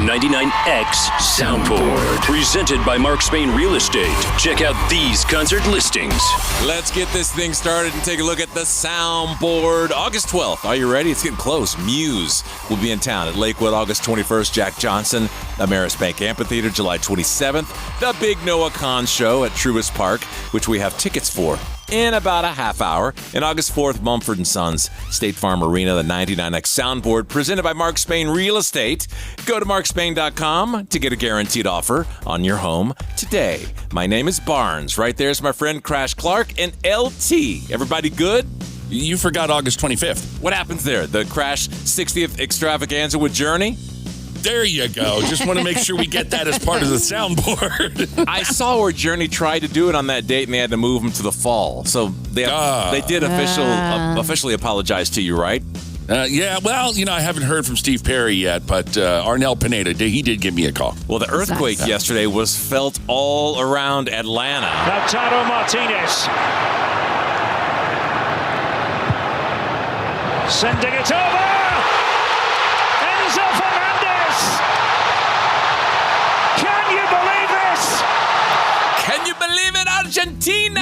99X Soundboard. Presented by Mark Spain Real Estate. Check out these concert listings. Let's get this thing started and take a look at the soundboard. August 12th. Are you ready? It's getting close. Muse will be in town at Lakewood August 21st. Jack Johnson, Ameris Bank Amphitheater, July 27th. The Big Noah Khan Show at Truist Park, which we have tickets for in about a half hour. And August 4th, Mumford & Sons, State Farm Arena, the 99X Soundboard, presented by Mark Spain Real Estate. Go to markspain.com to get a guaranteed offer on your home today. My name is Barnes. Right there's my friend Crash Clark and LT. Everybody good? You forgot August 25th. What happens there? The Crash 60th extravaganza with Journey? There you go. Just want to make sure we get that as part of the soundboard. I saw where Journey tried to do it on that date, and they had to move them to the fall. So they did officially apologize to you, right? Yeah, well, I haven't heard from Steve Perry yet, but Arnel Pineda, he did give me a call. Well, the earthquake yesterday was felt all around Atlanta. Lautaro Martinez. Sending it over. Enzo Fernandez. Can you believe this? Can you believe it, Argentina?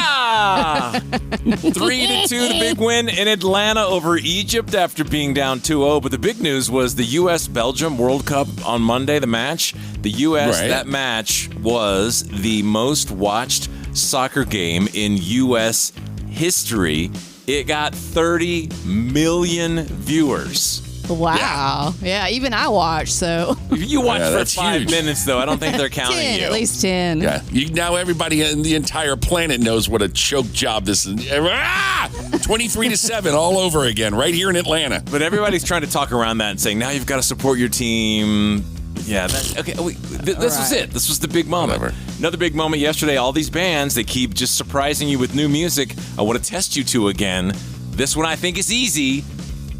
3-2, the big win in Atlanta over Egypt after being down 2-0. But the big news was the U.S.-Belgium World Cup on Monday, the match. The U.S., that match was the most watched soccer game in U.S. history. It got 30 million viewers. Wow. Yeah, even I watched, so. You watched for 5 huge. minutes, though. I don't think they're counting 10, you. at least 10. Yeah, now everybody in the entire planet knows what a choke job this is. 23-7 all over again, right here in Atlanta. But everybody's trying to talk around that and saying, now you've got to support your team. Yeah, this was it. This was the big moment. Whatever. Another big moment yesterday. All these bands, they keep just surprising you with new music. I want to test you two again. This one I think is easy.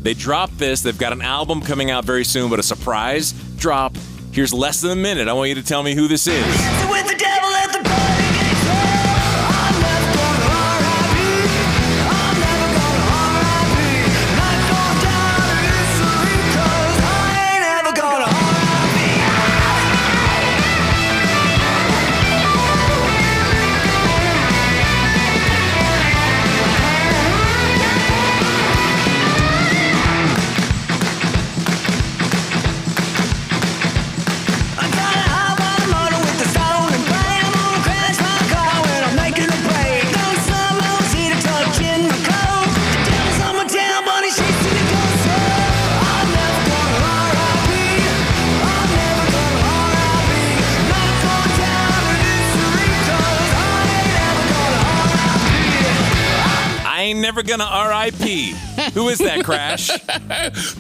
They dropped this. They've got an album coming out very soon, but a surprise drop. Here's less than a minute. I want you to tell me who this is. With the devil at the party. I'm never gonna R.I.P. I'm never gonna R.I.P. Not going down in history 'cause I ain't ever gonna R.I.P. I got a high water motor with the stone and brain. I'm gonna crash my car when I'm making a break. No summer heat a touch in my coat. The devil's on my tail, but he's chasing me closer. I'm never gonna R.I.P. I'm never gonna R.I.P. Not going down in history 'cause I ain't ever gonna R.I.P. I ain't never gonna R.I.P. Who is that, Crash?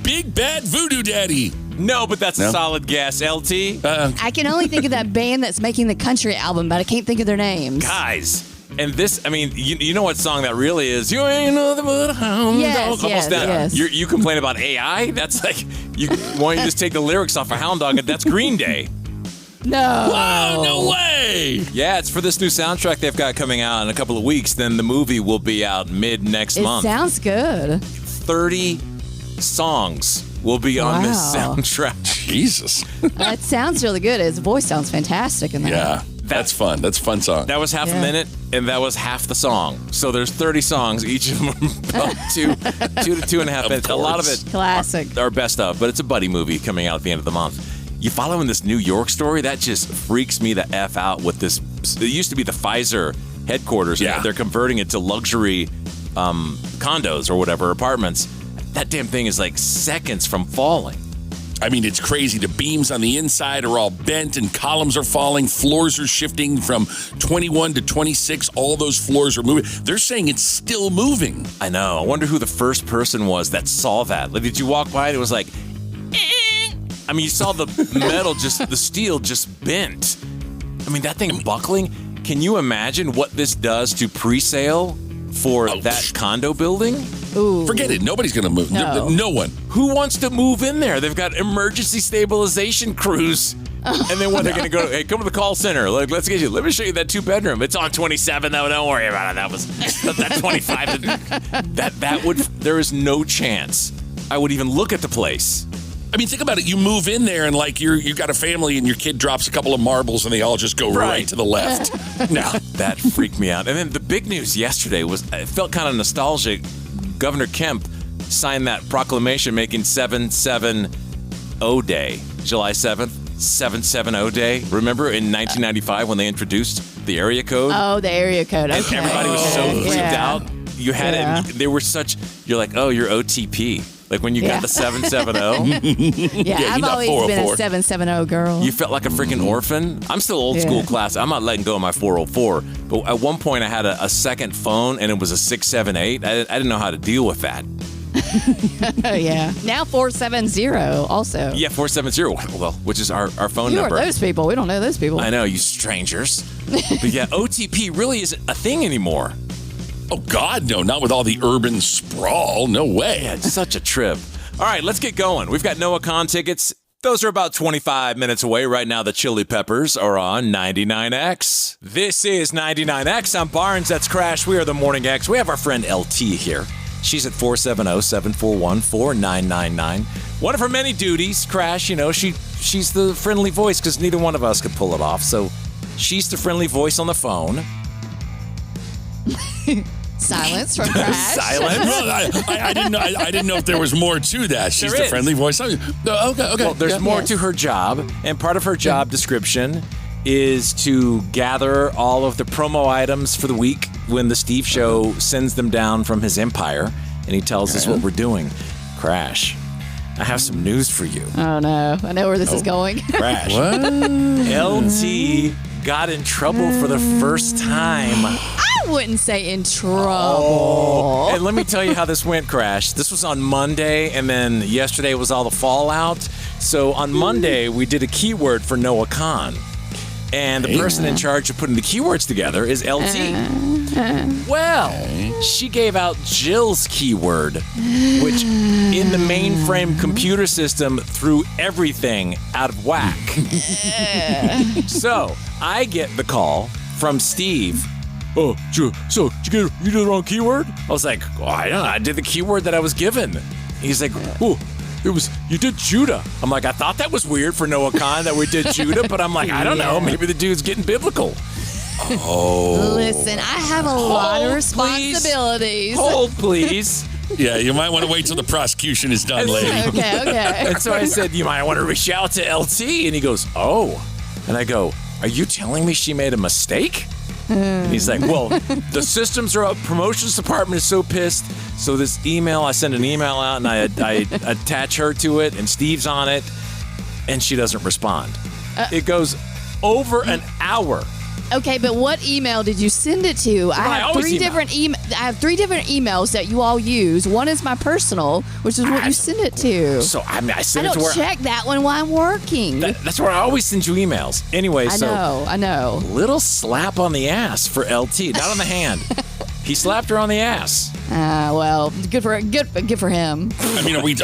Big Bad Voodoo Daddy. No, but that's a solid guess. LT? I can only think of that band that's making the country album, but I can't think of their names. Guys. And this, I mean, you know what song that really is? You ain't nothing but a hound Yes, dog. Almost yes, that. yes. You complain about AI? That's like, why don't you just take the lyrics off a hound dog? And that's Green Day. No. Oh, no way. Yeah, it's for this new soundtrack they've got coming out in a couple of weeks. Then the movie will be out mid next It month. sounds good. 30 songs will be on this Wow. soundtrack. Jesus. That sounds really good. His voice sounds fantastic in that. Yeah, that's fun. That's a fun song. That was half a Yeah. minute, and that was half the song. So there's 30 songs, each of them about 2 to 2.5 minutes. A lot of it Classic. are best of, but it's a buddy movie coming out at the end of the month. You following this New York story? That just freaks me the F out with this. It used to be the Pfizer headquarters. Yeah. And they're converting it to luxury condos or whatever, apartments. That damn thing is like seconds from falling. I mean, it's crazy. The beams on the inside are all bent and columns are falling. Floors are shifting from 21 to 26. All those floors are moving. They're saying it's still moving. I know. I wonder who the first person was that saw that. Like, did you walk by and it was like, eh? I mean, you saw the metal, the steel just bent. I mean, that thing buckling. Can you imagine what this does to pre-sale for that condo building? Ooh. Forget it. Nobody's going to move. No one. Who wants to move in there? They've got emergency stabilization crews. And then when they're going to go, hey, come to the call center. Like, let me show you that 2-bedroom. It's on 27 though. Don't worry about it. That was that 25. There is no chance I would even look at the place. I mean, think about it. You move in there and like you got a family and your kid drops a couple of marbles and they all just go right to the left. No, that freaked me out. And then the big news yesterday was, it felt kind of nostalgic. Governor Kemp signed that proclamation making 770 Day, July 7th, 770 Day. Remember in 1995 when they introduced the area code? Oh, the area code. And Okay. everybody was so freaked out. You had Yeah. it. They were such. You're like, oh, you're OTP. Like when you got the 770, Yeah, I've not always been 404. a 770 girl. you felt like a freaking orphan. I'm still old school class. I'm not letting go of my 404. But at one point, I had a second phone, and it was a 678. I didn't know how to deal with that. Yeah. Now 470 also. Yeah, 470. Well, which is our phone Who number. are those people? We don't know those people. I know, you strangers. But yeah, OTP really isn't a thing anymore. Oh, God, no. Not with all the urban sprawl. No way. Yeah, it's such a trip. All right, let's get going. We've got Noah Khan tickets. Those are about 25 minutes away. Right now, the Chili Peppers are on 99X. This is 99X. I'm Barnes. That's Crash. We are the Morning X. We have our friend LT here. She's at 470-741-4999. One of her many duties, Crash, she's the friendly voice because neither one of us could pull it off. So she's the friendly voice on the phone. Silence from Crash. Silence. Well, I didn't know. I didn't know if there was more to that. She's There the is. friendly voice. Okay. Well, there's more to her job, and part of her job description is to gather all of the promo items for the week when the Steve Show sends them down from his empire, and he tells us what we're doing. Crash, I have some news for you. Oh, no. I know where this is going. Crash. What? LT got in trouble for the first time. I wouldn't say in trouble. And let me tell you how this went, Crash. This was on Monday, and then yesterday was all the fallout. So on Monday, we did a keyword for Noah Khan. And the person in charge of putting the keywords together is LT. Well, she gave out Jill's keyword, which in the mainframe computer system threw everything out of whack. So I get the call from Steve. Oh, so you did the wrong keyword? I was like, I don't know. I did the keyword that I was given. He's like, oh, you did Judah. I'm like, I thought that was weird for Noah Khan that we did Judah, but I'm like, I don't know. Maybe the dude's getting biblical. Oh. Listen, I have a lot of Hold, responsibilities. Hold, please. Yeah, you might want to wait till the prosecution is done, lady. Okay. And so I said, you might want to reach out to LT. And he goes, oh. And I go, are you telling me she made a mistake? And he's like, well, the systems are up. Promotions department is so pissed. So this email, I send an email out and I attach her to it and Steve's on it and she doesn't respond. It goes over an hour. Okay, but what email did you send it to? I have always three email. different emails that you all use. One is my personal, which is what you send it to. So I I send it to don't where check that one while I'm working. that's where I always send you emails. Anyway, I know. little slap on the ass for LT, not on the hand. He slapped her on the ass. Well, good for him. I mean, are we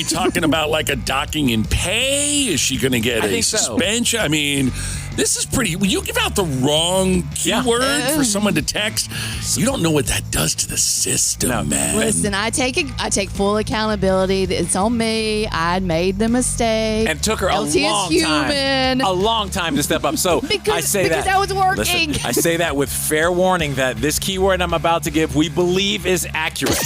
talking about like a docking in pay? Is she going to get I a think so. suspension? I mean, this is pretty. When you give out the wrong keyword for someone to text, you don't know what that does to the system, man. Listen, I take full accountability. It's on me. I made the mistake. And it took her a LT is long human. time. A long time to step up. So I say because that. I was working. Listen, I say that with fair warning that this keyword I'm about to give, we believe is accurate.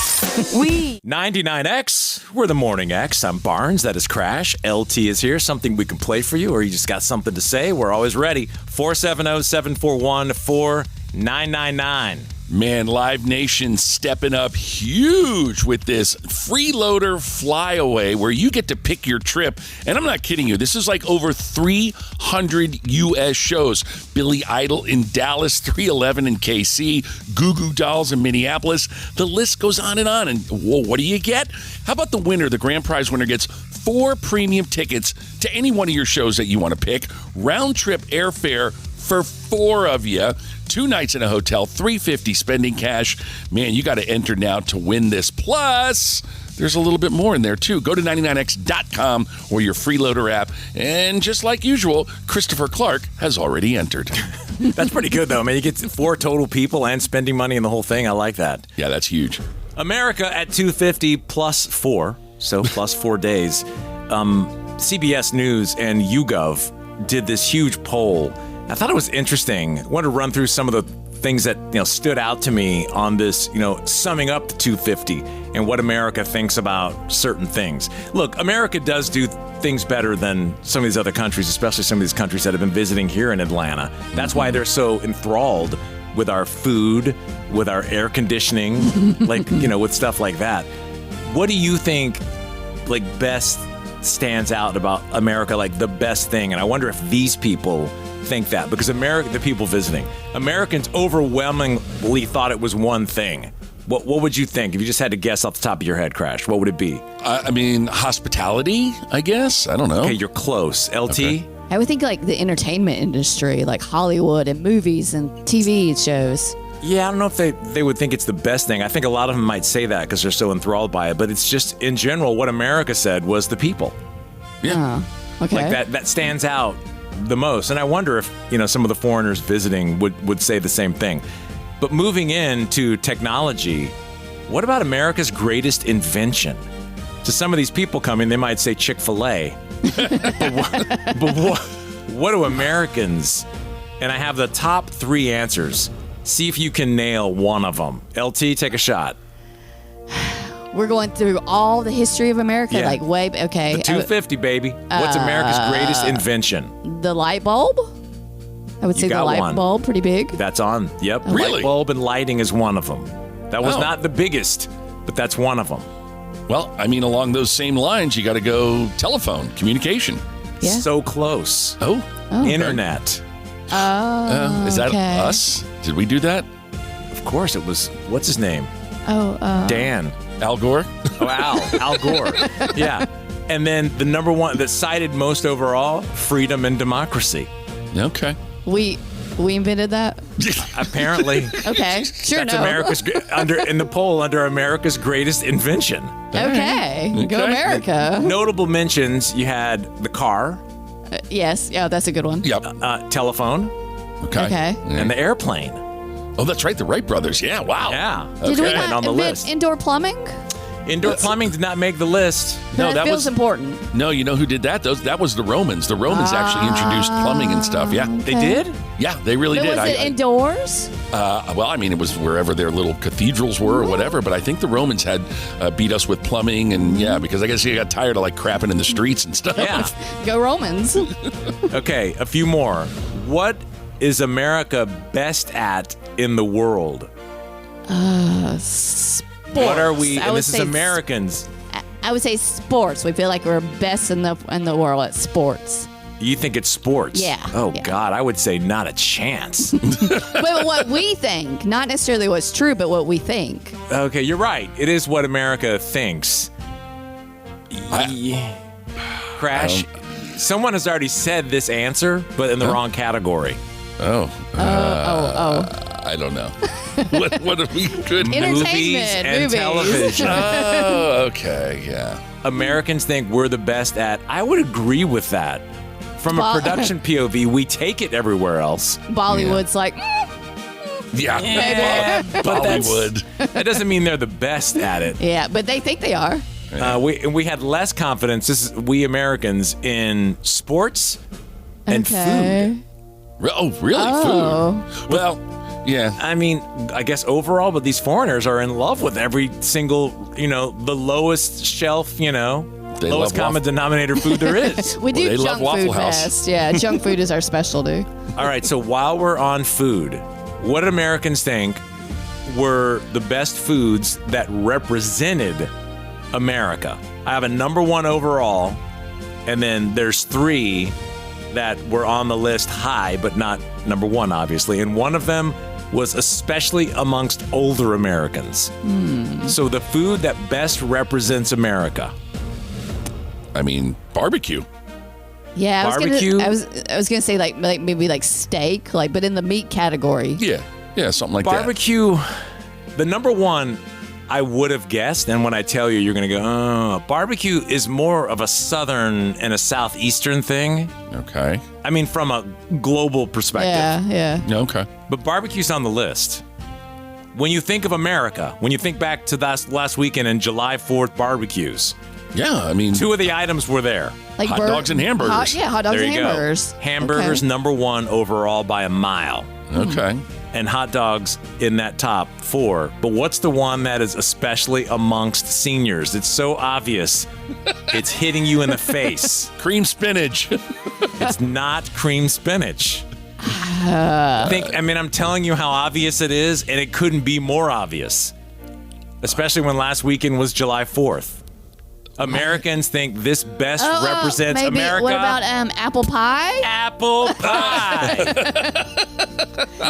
99X, we're the Morning X. I'm Barnes, that is Crash. LT is here, something we can play for you, or you just got something to say, we're always ready. 470-741-4999. Man, Live Nation stepping up huge with this freeloader flyaway where you get to pick your trip. And I'm not kidding you. This is like over 300 U.S. shows. Billy Idol in Dallas, 311 in KC, Goo Goo Dolls in Minneapolis. The list goes on. And whoa, what do you get? How about the winner? The grand prize winner gets 4 premium tickets to any one of your shows that you want to pick. Round trip airfare for 4 of you. 2 nights in a hotel, $350 spending cash. Man, you got to enter now to win this. Plus, there's a little bit more in there, too. Go to 99x.com or your freeloader app. And just like usual, Christopher Clark has already entered. That's pretty good, though. I mean, you get 4 total people and spending money in the whole thing. I like that. Yeah, that's huge. America at 250 plus 4, so plus 4 days. CBS News and YouGov did this huge poll. I thought it was interesting. I wanted to run through some of the things that stood out to me on this, summing up the 250 and what America thinks about certain things. Look, America does do things better than some of these other countries, especially some of these countries that have been visiting here in Atlanta. That's why they're so enthralled with our food, with our air conditioning, with stuff like that. What do you think, best stands out about America, the best thing? And I wonder if these people think that, because the people visiting, Americans overwhelmingly thought it was one thing. What would you think if you just had to guess off the top of your head, Crash? What would it be? Hospitality, I guess. I don't know. Okay, you're close. LT? Okay. I would think the entertainment industry, like Hollywood and movies and TV shows. Yeah, I don't know if they would think it's the best thing. I think a lot of them might say that because they're so enthralled by it. But it's just, in general, what America said was the people. Yeah. Oh, okay. That stands out the most. And I wonder if, some of the foreigners visiting would say the same thing. But moving into technology, what about America's greatest invention? To some of these people coming, they might say Chick-fil-A. but what do Americans? And I have the top 3 answers. See if you can nail one of them. LT, take a shot. We're going through all the history of America, Yeah. okay. The 250, baby. What's America's greatest invention? The light bulb? I would say the got light one. bulb, pretty big. That's on. Yep. Really? Light bulb and lighting is one of them. That was not the biggest, but that's one of them. Well, along those same lines, you got to go telephone, communication. Yeah. So close. Oh. Internet. Is that okay. us? Did we do that? Of course it was. What's his name? Dan. Al Gore? Oh, Al Gore. Yeah. And then the number one that cited most overall, freedom and democracy. Okay. We invented that? Apparently. Okay. Sure, That's no. America's in the poll under America's greatest invention. Okay. Go America. Notable mentions, you had the car, Yes. Yeah, that's a good one. Yep. telephone, Okay. Okay. and the airplane. Oh, that's right. The Wright brothers. Yeah. Wow. Yeah. Did we Okay. not on the invent list. indoor plumbing? Indoor plumbing did not make the list. No, that feels was important. No, you know who did that? That was the Romans. The Romans actually introduced plumbing and stuff. Yeah. They did? Yeah, they really But did. was it indoors? It was wherever their little cathedrals were or whatever. But I think the Romans had beat us with plumbing and because I guess they got tired of crapping in the streets and stuff. Yeah. Go Romans. Okay, a few more. What is America best at in the world? Sports. What are we? I And would this is say Americans. I would say sports. We feel like we're best in the world at sports. You think it's sports? Yeah. Oh, Yeah. God, I would say not a chance. But what we think, not necessarily what's true, but what we think. Okay, you're right. It is what America thinks. Crash, someone has already said this answer, but in the wrong category. Oh. I don't know. what are we good? Movies and movies. television. Oh, okay. Yeah. Americans think we're the best at. I would agree with that. From a production POV, we take it everywhere else. Bollywood's like, Yeah. But Bollywood. that doesn't mean they're the best at it. yeah, but they think they are. We had less confidence, we Americans, in sports and food. Oh, really? Food? Well, yeah. I mean, I guess overall, but these foreigners are in love with every single, the lowest shelf, lowest love common denominator food there is. We do they love junk Waffle food House. best. Yeah, junk food is our specialty. All right, so while we're on food, what did Americans think were the best foods that represented America? I have a number one overall, and then there's 3 that were on the list high, but not number one, obviously. And one of them was especially amongst older Americans. So the food that best represents America. I mean, barbecue. Yeah, Barbecue? I was gonna say like maybe steak, but in the meat category. Yeah. Yeah, something like Barbecue, the number one I would have guessed, and when I tell you, you're going to go, oh, barbecue is more of a southern and a southeastern thing. that. Okay. I mean, from a global perspective. Yeah. Okay. But barbecue's on the list. When you think of America, when you think back to last weekend and July 4th barbecues, Yeah, I mean, 2 of the items were there. Like hot dogs and hamburgers. Hot dogs There and you hamburgers. go. Hamburgers, Okay. number 1 overall by a mile. Okay. And hot dogs in that top 4. But what's the one that is especially amongst seniors? It's so obvious. It's hitting you in the face. Cream spinach. It's not cream spinach. I'm telling you how obvious it is, and it couldn't be more obvious. Especially when last weekend was July 4th. Americans think this best represents maybe. America. What about apple pie? Apple pie.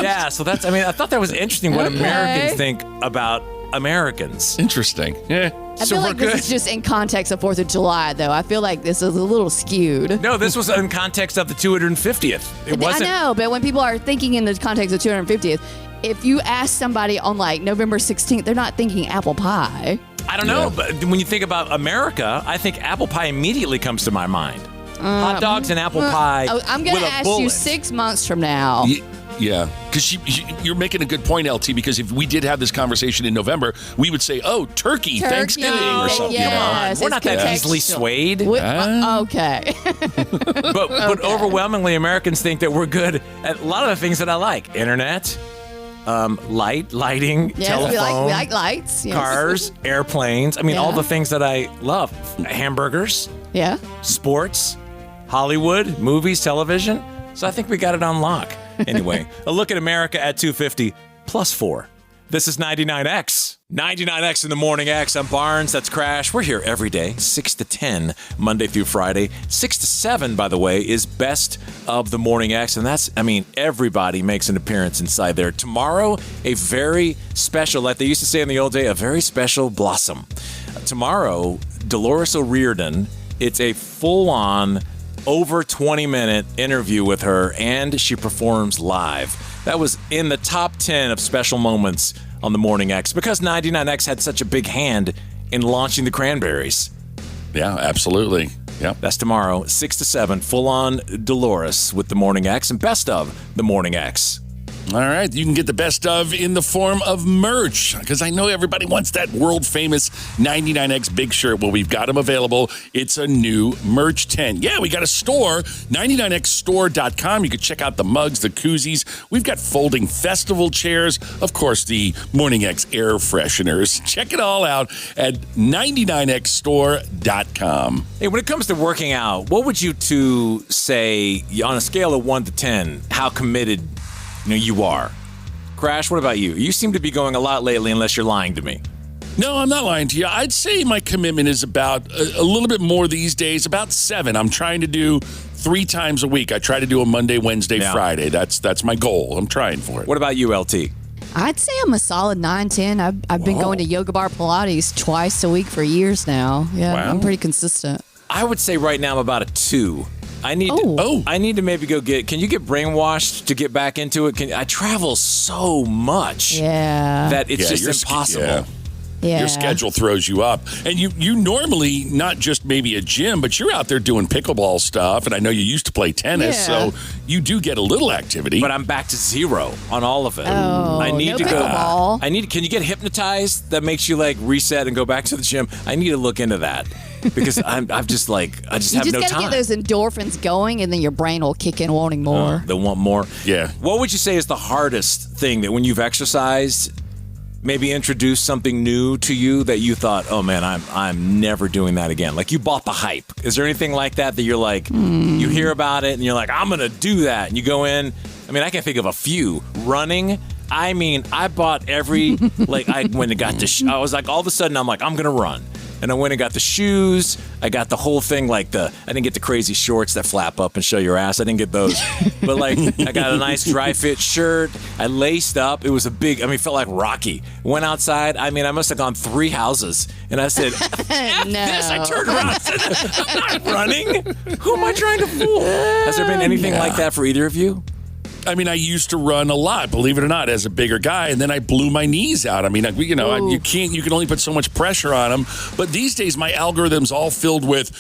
Yeah, so that's, I thought that was interesting what Okay. Americans think about Americans. Interesting. Yeah. I feel like this is just in context of 4th of July, though. I feel like this is a little skewed. No, this was in context of the 250th. It wasn't. I know, but when people are thinking in the context of 250th, if you ask somebody on like November 16th, they're not thinking apple pie. I don't know, but when you think about America, I think apple pie immediately comes to my mind. Hot dogs and apple pie. I'm going with to a ask bullet. you 6 months from now. Yeah, because you're making a good point, LT, because if we did have this conversation in November, we would say, turkey, Thanksgiving or something. Yes, We're not that it's easily contextual. swayed. Okay. But overwhelmingly, Americans think that we're good at a lot of the things that I like. Internet, lighting, Yes, telephone, we like lights. Yes. cars, airplanes. All Yeah. the things that I love. Hamburgers, Yeah. sports, Hollywood, movies, television. So I think we got it on lock. Anyway, a look at America at 250 plus 4. This is 99X. 99X in the Morning X. I'm Barnes. That's Crash. We're here every day, 6 to 10, Monday through Friday. 6 to 7, by the way, is Best of the Morning X. And that's, everybody makes an appearance inside there. Tomorrow, a very special, like they used to say in the old day, a very special blossom. Tomorrow, Dolores O'Riordan, it's a full-on, over 20-minute interview with her, and she performs live. That was in the top 10 of special moments on the Morning X because 99X had such a big hand in launching the Cranberries. Yeah, absolutely. Yeah. That's tomorrow, 6 to 7, full-on Dolores with the Morning X and Best of the Morning X. All right, you can get the best of in the form of merch because I know everybody wants that world-famous 99X big shirt. Well, we've got them available. It's a new merch tent. Yeah, we got a store, 99xstore.com. You can check out the mugs, the koozies. We've got folding festival chairs. Of course, the Morning X air fresheners. Check it all out at 99xstore.com. Hey, when it comes to working out, what would you two say on a scale of 1 to 10, how committed you are? Crash, what about you? You seem to be going a lot lately unless you're lying to me. No, I'm not lying to you. I'd say my commitment is about a little bit more these days, about 7. I'm trying to do 3 times a week. I try to do a Monday, Wednesday, Friday. That's my goal. I'm trying for it. What about you, LT? I'd say I'm a solid 9, 10. I've been going to Yoga Bar Pilates twice a week for years now. Yeah, Wow. I'm pretty consistent. I would say right now I'm about a 2. I need to maybe go can you get brainwashed to get back into it? I travel so much that it's just impossible. Yeah. Your schedule throws you up. And you normally, not just maybe a gym, but you're out there doing pickleball stuff. And I know you used to play tennis, so you do get a little activity. But I'm back to 0 on all of it. Oh, I need no to pickleball. go. Can you get hypnotized? That makes you like reset and go back to the gym. I need to look into that because I just have no You just gotta time. get those endorphins going, and then your brain will kick in wanting more. They'll want more. Yeah. What would you say is the hardest thing that when you've exercised, maybe introduced something new to you that you thought, oh man, I'm never doing that again? Like you bought the hype. Is there anything like that you're like, you hear about it and you're like, I'm gonna do that, and you go in? I can think of a few. Running. I bought every I went and got the. I was like, all of a sudden, I'm like, I'm gonna run. And I went and got the shoes. I got the whole thing, I didn't get the crazy shorts that flap up and show your ass. I didn't get those. But I got a nice dry fit shirt. I laced up. It was a big, it felt like Rocky. Went outside. I must have gone 3 houses. And I said, F this. I turned around and said, I'm not running. Who am I trying to fool? Has there been anything like that for either of you? I used to run a lot, believe it or not, as a bigger guy, and then I blew my knees out. You can only put so much pressure on them. But these days, my algorithm's all filled with,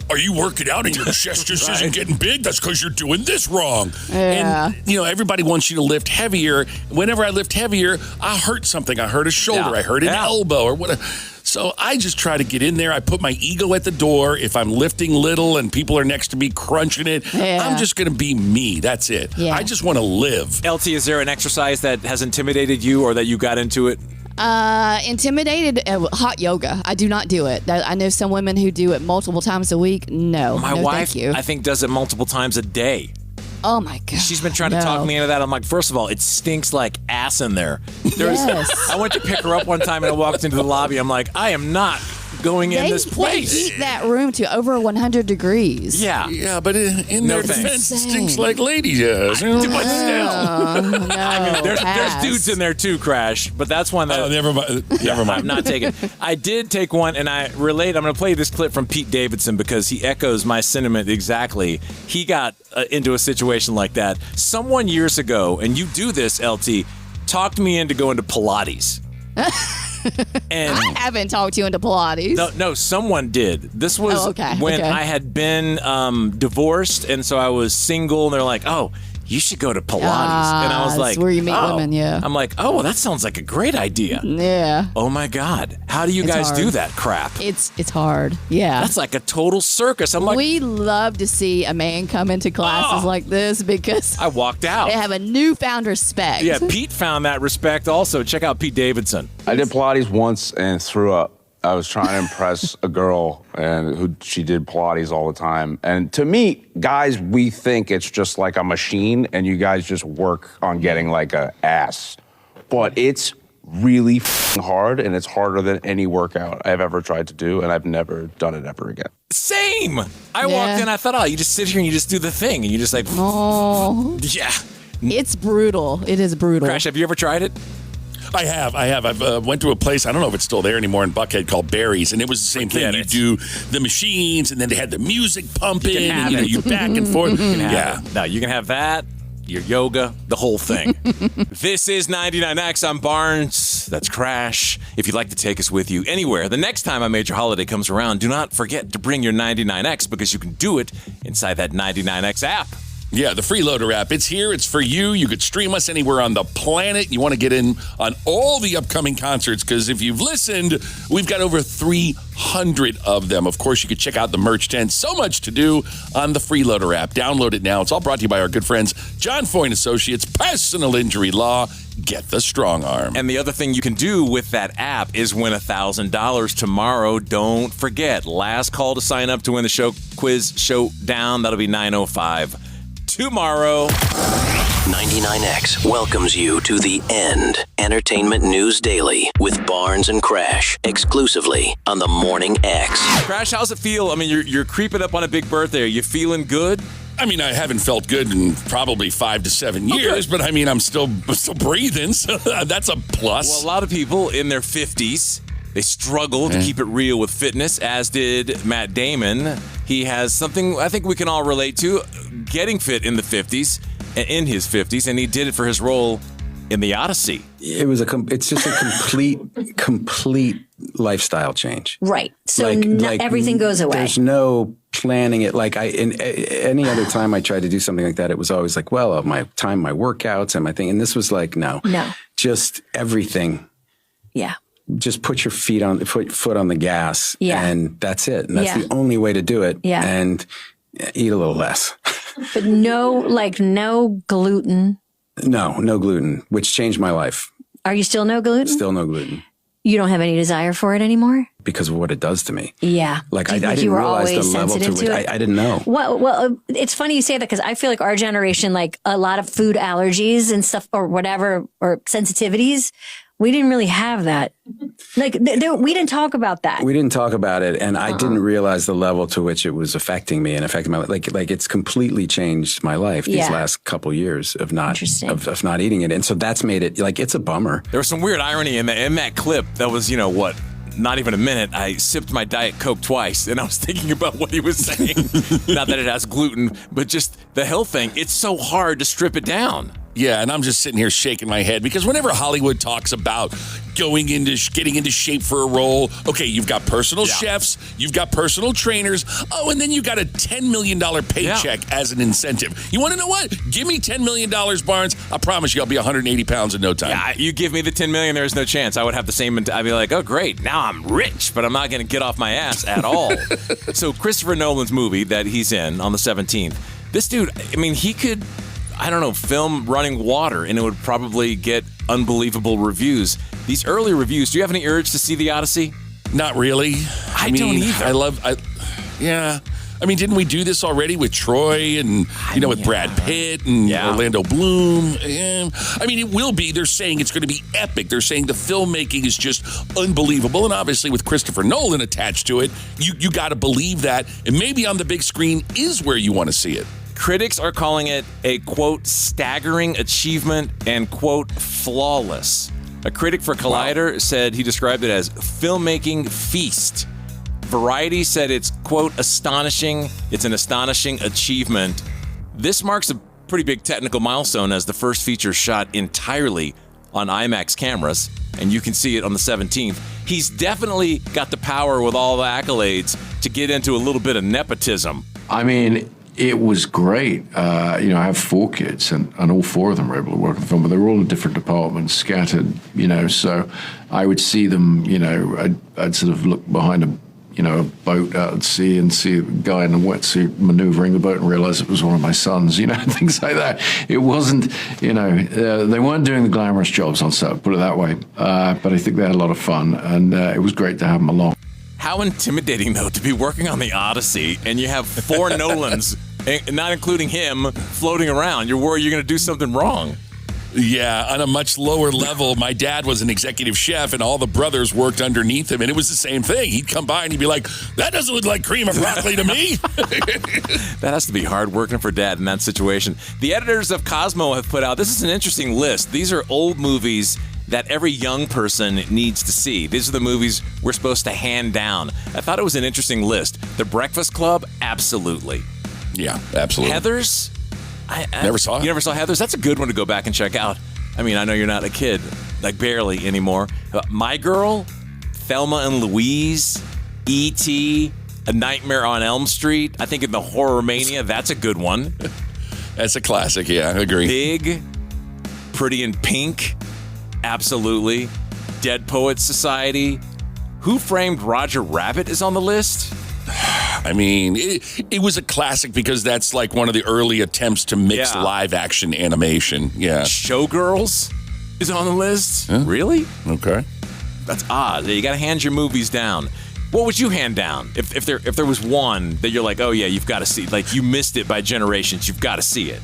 are you working out and your chest just isn't getting big? That's because you're doing this wrong. Yeah. And, everybody wants you to lift heavier. Whenever I lift heavier, I hurt something. I hurt a shoulder. Yeah. I hurt an elbow or whatever. So I just try to get in there. I put my ego at the door. If I'm lifting little and people are next to me crunching it, I'm just going to be me. That's it. Yeah. I just want to live. LT, is there an exercise that has intimidated you or that you got into it? Intimidated, hot yoga. I do not do it. I know some women who do it multiple times a week. No, My no, wife, thank you. I think, does it multiple times a day. Oh my God. She's been trying to talk me into that. I'm like, first of all, it stinks like ass in there. Yes. I went to pick her up one time and I walked into the lobby. I'm like, I am not going in this place. They heat that room to over 100 degrees. Yeah. Yeah, but in No their thanks. defense, it stinks like lady does. But still. No, I mean, there's pass. dudes in there too, Crash, but that's one that Oh, never mind. Never mind. I'm not taking. I did take one, and I relate. I'm going to play this clip from Pete Davidson because he echoes my sentiment exactly. He got into a situation like that. Someone years ago, and you do this, LT, talked me into going to Pilates. And I haven't talked you into Pilates. no, someone did. This was when I had been divorced, and so I was single, and they're like, oh, you should go to Pilates. And I was that's like, where you meet oh. women, yeah. I'm like, oh, well, that sounds like a great idea. Yeah. Oh, my God. How do you guys hard. do that crap? It's hard. Yeah. That's like a total circus. I'm like, we love to see a man come into classes like this because I walked out. they have a newfound respect. Yeah, Pete found that respect also. Check out Pete Davidson. I did Pilates once and threw up. I was trying to impress a girl and who she did Pilates all the time. And to me, guys, we think it's just like a machine and you guys just work on getting like a ass. But it's really hard and it's harder than any workout I've ever tried to do, and I've never done it ever again. Same. I walked in, I thought, oh, you just sit here and you just do the thing. And you just like, Oh, yeah. it's brutal. It is brutal. Crash, have you ever tried it? I have. I've went to a place, I don't know if it's still there anymore in Buckhead, called Barry's, and it was the same Forget thing. it. You do the machines, and then they had the music pumping, have and it. you back and forth. Yeah. No, you can have that, your yoga, the whole thing. This is 99X. I'm Barnes. That's Crash. If you'd like to take us with you anywhere, the next time a major holiday comes around, do not forget to bring your 99X because you can do it inside that 99X app. Yeah, the Freeloader app. It's here. It's for you. You could stream us anywhere on the planet. You want to get in on all the upcoming concerts because if you've listened, we've got over 300 of them. Of course, you could check out the merch tent. So much to do on the Freeloader app. Download it now. It's all brought to you by our good friends, John Foyne Associates, Personal Injury Law. Get the strong arm. And the other thing you can do with that app is win $1,000 tomorrow. Don't forget, last call to sign up to win the show quiz showdown. That'll be 9:05 tomorrow. 99X welcomes you to the End Entertainment News Daily with Barnes and Crash, exclusively on the Morning X. Crash, how's it feel? I mean, you're creeping up on a big birthday. Are you feeling good? I mean, I haven't felt good in probably 5 to 7 years, but I mean, I'm still breathing, so that's a plus. Well, a lot of people in their 50s, they struggle to keep it real with fitness, as did Matt Damon. He has something I think we can all relate to, getting fit in the 50s, in his 50s, and he did it for his role in The Odyssey. It's just a complete lifestyle change. Right. So everything goes away. There's no planning it. Like any other time I tried to do something like that, it was always like, well, my workouts and my thing. And this was like, no, just everything. Yeah. Just put your foot on the gas. Yeah. And that's it. And that's the only way to do it. Yeah. And eat a little less. But no gluten. No gluten, which changed my life. Are you still no gluten? Still no gluten. You don't have any desire for it anymore? Because of what it does to me. Yeah. Like I didn't realize the level to which I didn't know. Well, it's funny you say that because I feel like our generation, like a lot of food allergies and stuff or whatever, or sensitivities, we didn't really have that. Like we didn't talk about that. We didn't talk about it, and I didn't realize the level to which it was affecting me and affecting my life. Like it's completely changed my life these last couple years of not eating it, and so that's made it like it's a bummer. There was some weird irony in that clip. That was not even a minute. I sipped my Diet Coke twice, and I was thinking about what he was saying. Not that it has gluten, but just the health thing. It's so hard to strip it down. Yeah, and I'm just sitting here shaking my head because whenever Hollywood talks about getting into shape for a role, okay, you've got personal chefs, you've got personal trainers, and then you got a $10 million paycheck as an incentive. You want to know what? Give me $10 million, Barnes. I promise you I'll be 180 pounds in no time. Yeah, you give me the $10 million, there's no chance. I would have the same, I'd be like, oh, great, now I'm rich, but I'm not going to get off my ass at all. So Christopher Nolan's movie that he's in on the 17th, this dude, I mean, he could, I don't know, film running water, and it would probably get unbelievable reviews. These early reviews, do you have any urge to see The Odyssey? Not really. I mean, don't either. Yeah. I mean, didn't we do this already with Troy and, with Brad Pitt and Orlando Bloom? Yeah. I mean, it will be. They're saying it's going to be epic. They're saying the filmmaking is just unbelievable. And obviously with Christopher Nolan attached to it, you got to believe that. And maybe on the big screen is where you want to see it. Critics are calling it a, quote, staggering achievement and, quote, flawless. A critic for Collider said he described it as filmmaking feast. Variety said it's, quote, astonishing. It's an astonishing achievement. This marks a pretty big technical milestone as the first feature shot entirely on IMAX cameras, and you can see it on the 17th. He's definitely got the power with all the accolades to get into a little bit of nepotism. I mean, it was great. I have 4 kids, and all 4 of them were able to work on the film, but they were all in different departments, scattered, so I would see them, I'd sort of look behind a boat out at sea and see a guy in a wetsuit maneuvering the boat and realize it was one of my sons, things like that. It wasn't, they weren't doing the glamorous jobs on set, put it that way. But I think they had a lot of fun, and it was great to have them along. How intimidating, though, to be working on the Odyssey and you have 4 Nolans, not including him, floating around. You're worried you're going to do something wrong. Yeah, on a much lower level, my dad was an executive chef, and all the brothers worked underneath him, and it was the same thing. He'd come by and he'd be like, that doesn't look like cream of broccoli to me. That has to be hard working for Dad in that situation. The editors of Cosmo have put out, this is an interesting list. These are old movies that every young person needs to see. These are the movies we're supposed to hand down. I thought it was an interesting list. The Breakfast Club, absolutely. Yeah, absolutely. Heathers? I never saw it. You never saw Heathers? That's a good one to go back and check out. I mean, I know you're not a kid, like barely anymore. My Girl, Thelma and Louise, E.T., A Nightmare on Elm Street. I think in the Horror Mania, that's a good one. That's a classic, yeah, I agree. Big, Pretty in Pink, absolutely. Dead Poets Society. Who Framed Roger Rabbit is on the list. I mean, it was a classic because that's like one of the early attempts to mix live action animation. Yeah. Showgirls is on the list. Huh? Really? Okay. That's odd. You got to hand your movies down. What would you hand down if there was one that you're like, oh yeah, you've got to see, like you missed it by generations, you've got to see it?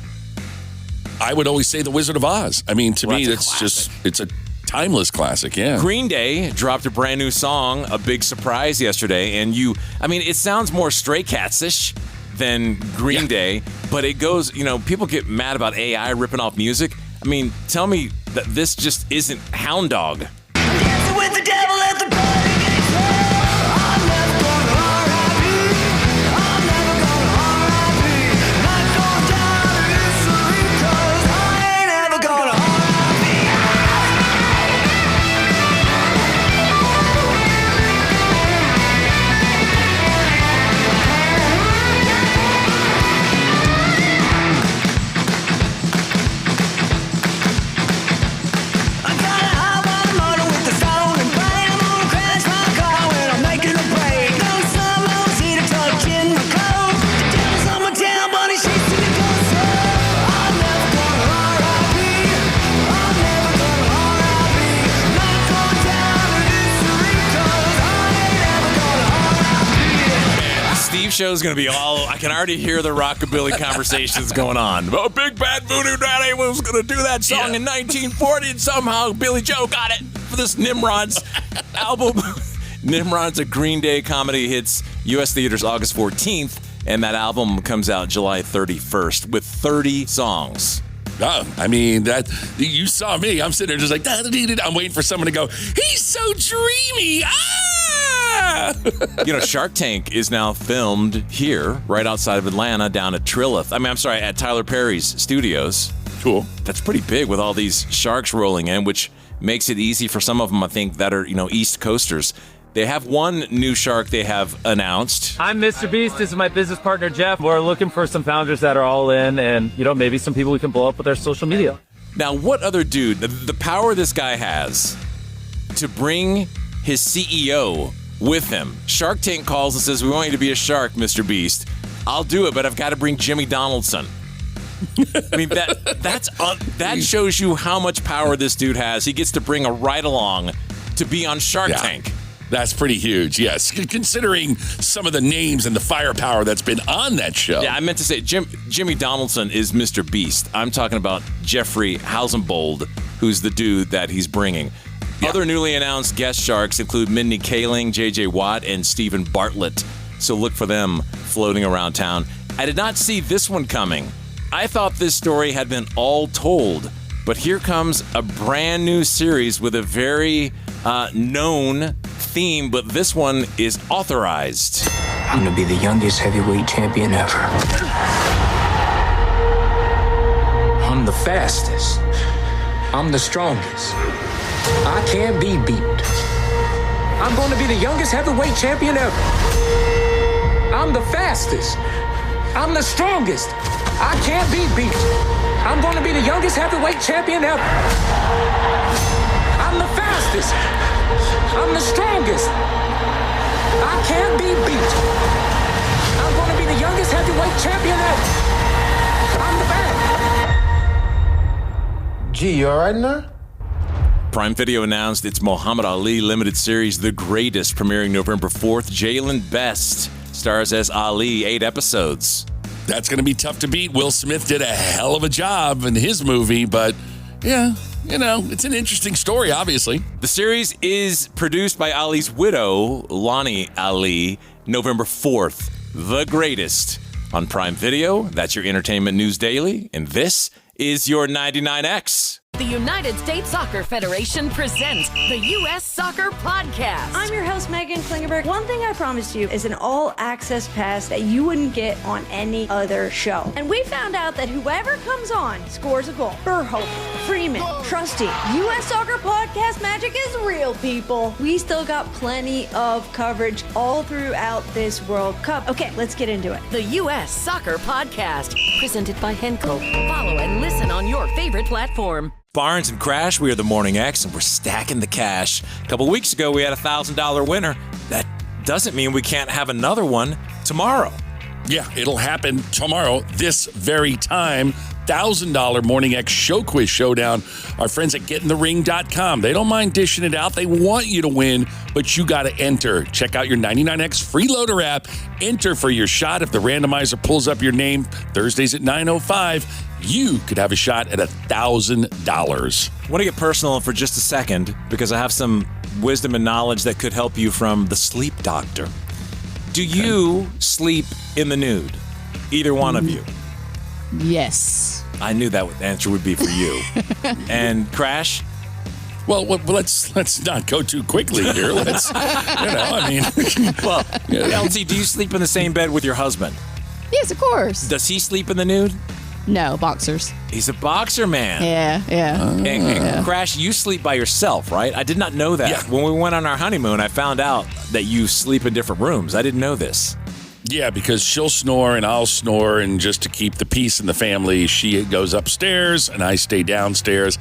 I would always say The Wizard of Oz. I mean, to me, that's just, it's a timeless classic, yeah. Green Day dropped a brand new song, a big surprise yesterday, and it sounds more Stray Cats-ish than Green Day, but it goes, people get mad about AI ripping off music. I mean, tell me that this just isn't Hound Dog. Dancing with the devil at the party gets hell. I'm never gonna R.I.P. I'm never gonna R.I.P. Not going down in history 'cause I ain't ever gonna R.I.P. Show's gonna be all, I can already hear the rockabilly conversations going on. Oh, Big Bad Voodoo Daddy was gonna do that song in 1940 and somehow Billy Joe got it for this Nimrod's album. Nimrod's a Green Day comedy, hits U.S. theaters August 14th, and that album comes out July 31st with 30 songs. Oh, I mean, that you saw me. I'm sitting there just like, I'm waiting for someone to go, he's so dreamy. Shark Tank is now filmed here, right outside of Atlanta, down at at Tyler Perry's studios. cool. That's pretty big with all these sharks rolling in, which makes it easy for some of them, I think, that are, East Coasters. They have one new shark they have announced. I'm Mr. Beast. This is my business partner, Jeff. We're looking for some founders that are all in and, maybe some people we can blow up with their social media. Now, what other dude, the power this guy has to bring his CEO with him. Shark Tank calls and says, we want you to be a shark, Mr. Beast. I'll do it, but I've got to bring Jimmy Donaldson. I mean, that shows you how much power this dude has. He gets to bring a ride-along to be on Shark Tank. That's pretty huge, yes. Considering some of the names and the firepower that's been on that show. Yeah, I meant to say Jimmy Donaldson is Mr. Beast. I'm talking about Jeffrey Hausenbold, who's the dude that he's bringing. Yeah. Other newly announced guest sharks include Mindy Kaling, J.J. Watt, and Stephen Bartlett. So look for them floating around town. I did not see this one coming. I thought this story had been all told, but here comes a brand new series with a very known theme, but this one is authorized. I'm gonna be the youngest heavyweight champion ever. I'm the fastest. I'm the strongest. I can't be beat. I'm gonna be the youngest heavyweight champion ever. I'm the fastest. I'm the strongest. I can't be beat. I'm gonna be the youngest heavyweight champion ever. I'm the fastest. I'm the strongest. I can't be beat. I'm gonna be the youngest heavyweight champion ever. I'm the best. Gee, you all right now? Prime Video announced its Muhammad Ali limited series, The Greatest, premiering November 4th. Jalen Best stars as Ali, 8 episodes. That's going to be tough to beat. Will Smith did a hell of a job in his movie, but yeah, it's an interesting story, obviously. The series is produced by Ali's widow, Lonnie Ali, November 4th. The Greatest on Prime Video. That's your Entertainment News Daily, and this is your 99X. The United States Soccer Federation presents the U.S. Soccer Podcast. I'm your host, Megan Klingenberg. One thing I promised you is an all-access pass that you wouldn't get on any other show. And we found out that whoever comes on scores a goal. Burhope, Freeman, Trusty. U.S. Soccer Podcast magic is real, people. We still got plenty of coverage all throughout this World Cup. Okay, let's get into it. The U.S. Soccer Podcast, presented by Henco. Follow and listen on your favorite platform. Barnes and Crash, we are the Morning X, and we're stacking the cash. A couple weeks ago, we had a $1,000 winner. That doesn't mean we can't have another one tomorrow. Yeah, it'll happen tomorrow, this very time. $1,000 Morning X Show Quiz Showdown. Our friends at GetInTheRing.com. They don't mind dishing it out. They want you to win, but you got to enter. Check out your 99X Freeloader app. Enter for your shot. If the randomizer pulls up your name Thursdays at 9:05, you could have a shot at $1,000. I want to get personal for just a second because I have some wisdom and knowledge that could help you from the sleep doctor. Do you sleep in the nude? Either one of you? Yes. I knew that the answer would be for you. And Crash? Well, let's not go too quickly here. Let's, Well, LT, do you sleep in the same bed with your husband? Yes, of course. Does he sleep in the nude? No, boxers. He's a boxer man. Yeah. And Crash, you sleep by yourself, right? I did not know that. Yeah. When we went on our honeymoon, I found out that you sleep in different rooms. I didn't know this. Yeah, because she'll snore and I'll snore, and just to keep the peace in the family, she goes upstairs and I stay downstairs.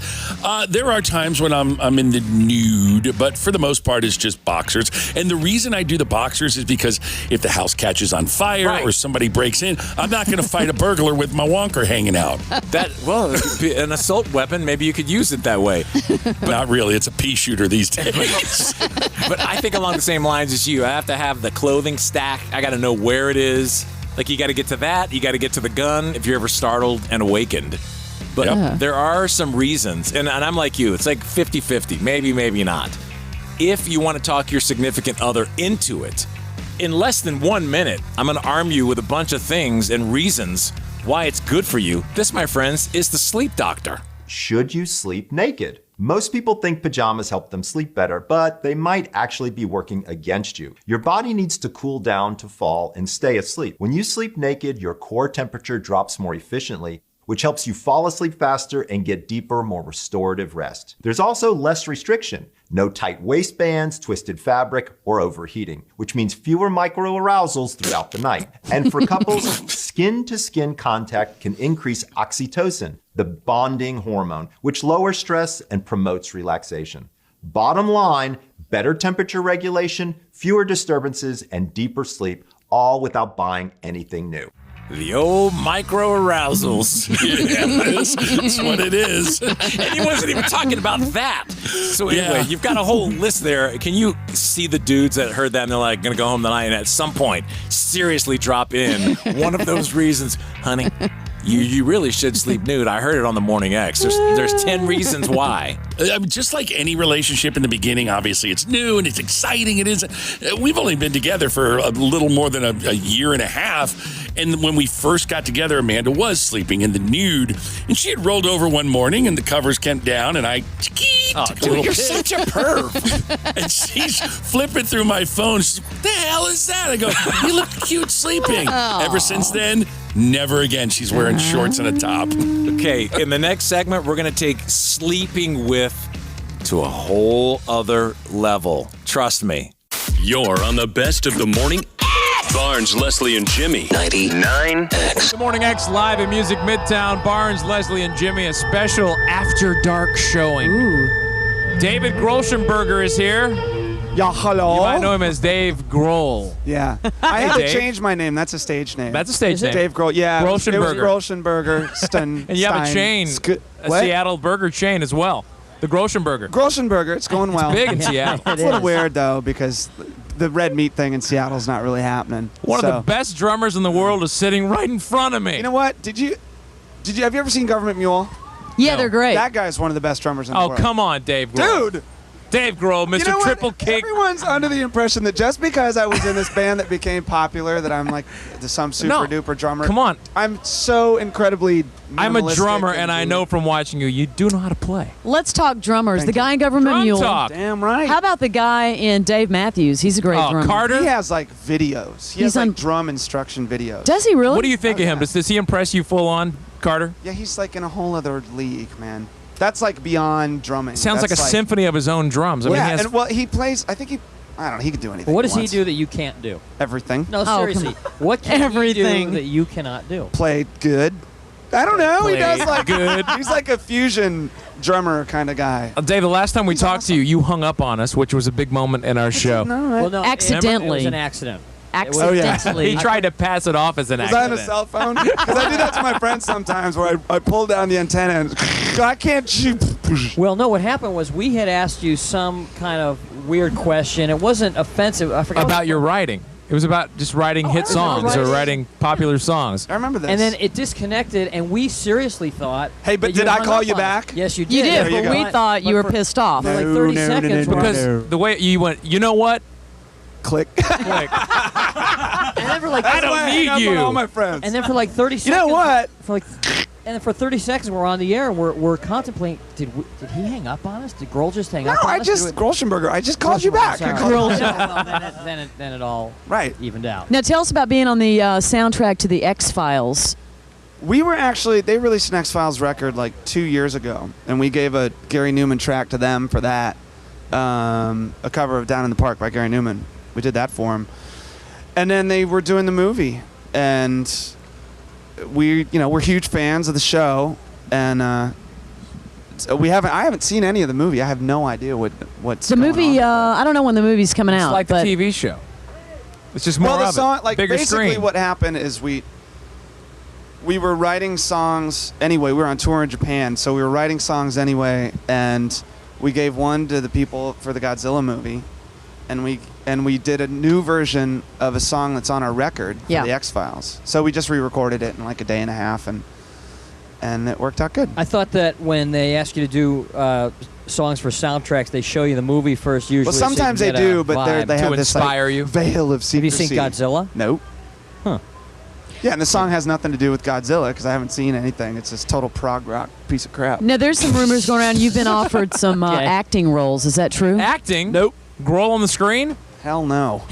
There are times when I'm in the nude, but for the most part, it's just boxers. And the reason I do the boxers is because if the house catches on fire or somebody breaks in, I'm not going to fight a burglar with my wonker hanging out. It could be an assault weapon. Maybe you could use it that way. But not really. It's a pea shooter these days. But I think along the same lines as you. I have to have the clothing stack. I got to know where it is. Like, you got to get to that. You got to get to the gun if you're ever startled and awakened. But there are some reasons, and I'm like you. It's like 50-50. Maybe not. If you want to talk your significant other into it, in less than 1 minute, I'm going to arm you with a bunch of things and reasons why it's good for you. This, my friends, is the sleep doctor. Should you sleep naked? Most people think pajamas help them sleep better, but they might actually be working against you. Your body needs to cool down to fall and stay asleep. When you sleep naked, your core temperature drops more efficiently, which helps you fall asleep faster and get deeper, more restorative rest. There's also less restriction. No tight waistbands, twisted fabric, or overheating, which means fewer microarousals throughout the night. And for couples, skin-to-skin contact can increase oxytocin, the bonding hormone, which lowers stress and promotes relaxation. Bottom line, better temperature regulation, fewer disturbances, and deeper sleep, all without buying anything new. The old micro-arousals. Yeah, that's what it is. And he wasn't even talking about that. So anyway, you've got a whole list there. Can you see the dudes that heard that and they're like, going to go home tonight and at some point seriously drop in one of those reasons? Honey, you really should sleep nude. I heard it on the Morning X. There's 10 reasons why. I mean, just like any relationship in the beginning, obviously it's new and it's exciting. It is. We've only been together for a little more than a year and a half. And when we first got together, Amanda was sleeping in the nude, and she had rolled over one morning, and the covers came down, and I You're such a perv. And she's flipping through my phone. She's like, what the hell is that? I go, you look cute sleeping. Oh. Ever since then, never again. She's wearing shorts and a top. Okay, in the next segment, we're going to take sleeping with to a whole other level. Trust me. You're on the best of the morning. Barnes, Leslie, and Jimmy. 99X. Good Morning X live in Music Midtown. Barnes, Leslie, and Jimmy, a special after dark showing. Ooh. David Grolschenberger is here. Yeah, hello. You might know him as Dave Grohl. Yeah. I had to Dave. change my name. That's a stage name. That's a stage name. Dave Grohl. Yeah. Grolschenberger. It was Grolschenberger. And you have a chain, a what? Seattle burger chain as well. The Grolschenberger. Grolschenberger. It's going well. It's big in Seattle. It's a little weird, though, because the red meat thing in Seattle's not really happening. One of the best drummers in the world is sitting right in front of me. You know what? Have you ever seen Government Mule? Yeah, they're great. That guy's one of the best drummers in the world. Oh, come on, Dave Grohl. Dude! Dave Grohl, Mr. You know Triple what? Kick. Everyone's under the impression that just because I was in this band that became popular that I'm like some super duper drummer. Come on. I'm so incredibly I'm a minimalistic drummer, and I know from watching you, you do know how to play. Let's talk drummers. The guy in Government Drum Mule. talk. Damn right. How about the guy in Dave Matthews? He's a great drummer. Carter? He has like videos. He has like drum instruction videos. Does he really? What do you think of him? Does he impress you full on, Carter? Yeah, he's like in a whole other league, man. That's like beyond drumming. Sounds That's like a symphony of his own drums. I mean, he plays. I think I don't know. He could do anything. What does he wants. do that you can't do? Everything. No, seriously. What can he do that you cannot do? Play good. I don't know. He does like good. He's like a fusion drummer kind of guy. Dave, the last time we talked to you, you hung up on us, which was a big moment in our show. Well, no, Accidentally. It was an accident. Accidentally. He tried to pass it off as an Was accident. that on a cell phone? Because I do that to my friends sometimes, where I pull down the antenna and I can't shoot. Well, no, what happened was we had asked you some kind of weird question. It wasn't offensive. I forgot About your writing. It was about just writing hit songs or writing popular songs. I remember this. And then it disconnected, and we seriously thought. Hey, but that you did I hung call up you on us. back? Yes, you did. You did, There you but go. we thought you were pissed off. For like 30 seconds. Because the way you went, you know what? Click. Click. And then for like I don't need you. All my friends. And then for like 30 seconds. You know what? And then for 30 seconds, we're on the air and we're contemplating. Did he hang up on us? Did Grohl just hang No, up on I us? just Grolschenberger. I just called you back. Sorry. I called you back. Well, then it all evened out. Now tell us about being on the soundtrack to the X-Files. We were actually, they released an X-Files record like 2 years ago, and we gave a Gary Newman track to them for that. A cover of Down in the Park by Gary Newman. We did that for him. And then they were doing the movie, and we're huge fans of the show, and I haven't seen any of the movie. I have no idea what's The going movie, on. I don't know when the movie's coming It's out. like the but TV show. It's just more the of song, it. like Bigger basically screen. what happened is we were writing songs anyway. We were on tour in Japan, so we were writing songs anyway, and we gave one to the people for the Godzilla movie, and we did a new version of a song that's on our record for the X-Files. So we just re-recorded it in like a day and a half, and it worked out good. I thought that when they ask you to do songs for soundtracks, they show you the movie first. Usually, Well, sometimes so you they can get do, a but vibe. they have this like, inspire you. veil of Have you secrecy. seen Godzilla? Nope. Huh. Yeah, and the song has nothing to do with Godzilla because I haven't seen anything. It's this total prog rock piece of crap. Now there's some rumors going around. You've been offered some acting roles. Is that true? Acting? Nope. Grohl on the screen? Hell no.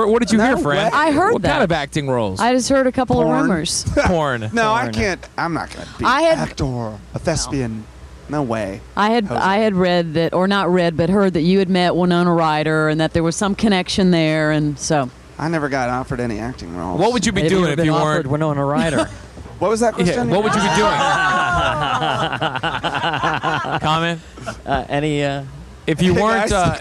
What did you hear, friend? I heard what that. kind of acting roles? I just heard a couple Porn. of rumors. Porn. No, I can't. I'm not going to be an actor, a thespian. No way. I had read that, or not read, but heard that you had met Winona Ryder and that there was some connection there, and so. I never got offered any acting roles. What would you be doing if you weren't Winona Ryder? What was that question? Yeah, what would you be doing? Comment? Any? If you Hey, weren't, guys,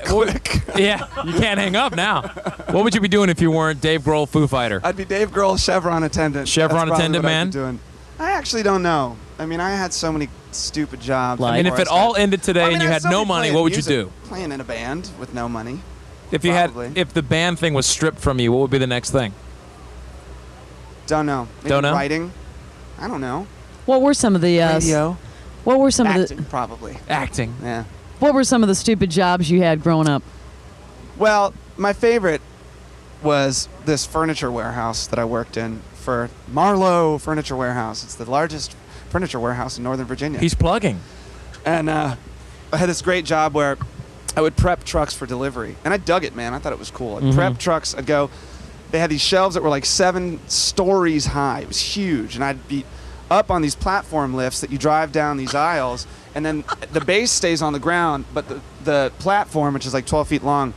yeah, you can't hang up now. What would you be doing if you weren't Dave Grohl, Foo Fighter? I'd be Dave Grohl, Chevron attendant. Chevron That's probably attendant, what I'd man? be doing. I actually don't know. I mean, I had so many stupid jobs. I mean, if it all ended today and you had no money, what would you do? Playing in a band with no money. If the band thing was stripped from you, what would be the next thing? Don't know. Maybe Don't know? Writing. I don't know. What were some of the Radio. What were some of Acting, the probably. Acting? Yeah. What were some of the stupid jobs you had growing up? Well, my favorite was this furniture warehouse that I worked in for Marlowe Furniture Warehouse. It's the largest furniture warehouse in Northern Virginia. He's plugging. And I had this great job where I would prep trucks for delivery. And I dug it, man. I thought it was cool. I'd prep trucks. I'd go. They had these shelves that were like 7 stories high. It was huge. And I'd be up on these platform lifts that you drive down these aisles. And then the base stays on the ground, but the platform, which is like 12 feet long,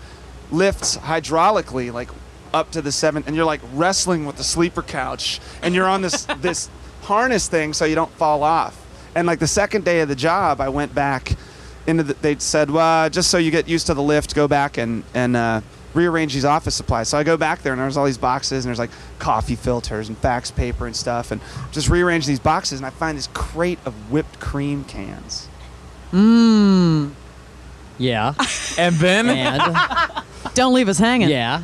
lifts hydraulically like up to the 7. And you're like wrestling with the sleeper couch. And you're on this this harness thing so you don't fall off. And like the second day of the job, I went back into they said, well, just so you get used to the lift, go back and rearrange these office supplies. So I go back there and there's all these boxes and there's like coffee filters and fax paper and stuff, and just rearrange these boxes and I find this crate of whipped cream cans. Mmm. Yeah. And then? And? Don't leave us hanging. Yeah.